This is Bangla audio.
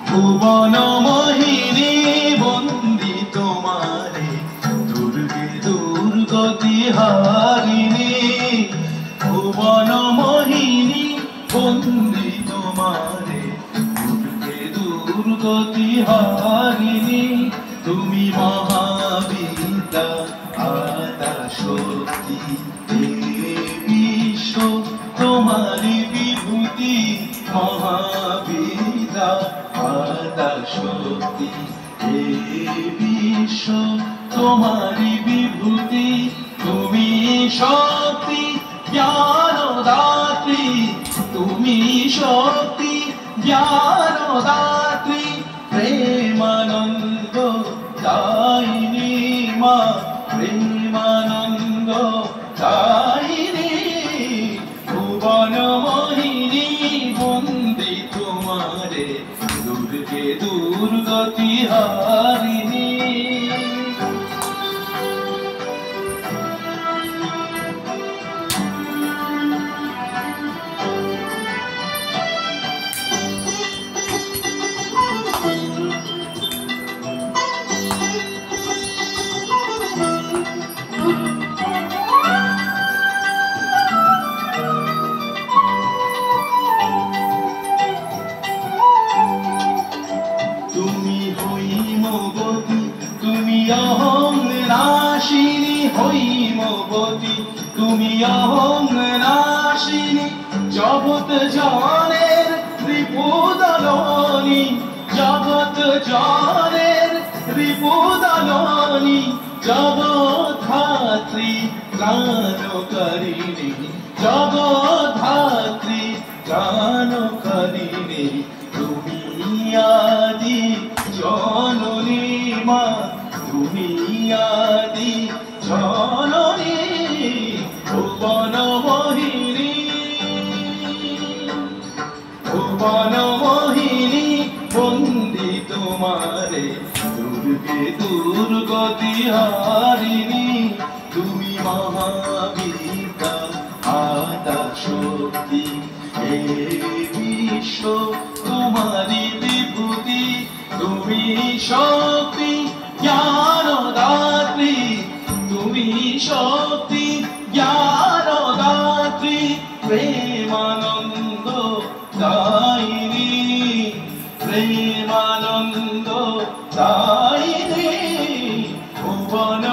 ভুবন মোহিনী বন্দি তোমারে দুর্গে দুর্গতি হারিণী ভুবন মোহিনী বন্দি তোমারে দুর্গে দুর্গতি হারিণী তুমি মহাবিদ্যা আদা শক্তি বিশ্ব তোমারি বিভূতি মহাবিদ্যা আদা শক্তি বিশ্ব তোমারি বিভূতি তুমি শক্তি জ্ঞানদাত্রী তুমি শক্তি জ্ঞানদাত্রী প্রেমানন্দ দায়িনী মা প্রেমানন্দ দায়িনী ভুবন মোহিনী বন্দি তোমারে দুর্গে দুর্গতি হারিণী তুমি অহং নাশিনী হৈমবতী তুমি অহং নাশিনী জগৎ জনের রিপুদলনী জগৎ জনের রিপুদলনী জগদ্ধাত্রী প্রাণকারিণী জগদ্ধাত্রী প্রাণকারিণী তুমি আদি জননী মা তুমি আদি জননী ভুবন মোহিনী ভুবন মোহিনী বন্দি তোমারে দুর্গে দুর্গতি হারিণী তুমি মহাবিদ্যা আদা শক্তি বিশ্ব তোমারি বিভূতি তুমি শক্তি জ্ঞানদাত্রী তুমি শক্তি জ্ঞানদাত্রী প্রেমানন্দ দায়িনী প্রেমানন্দ দায়িনী ভুবন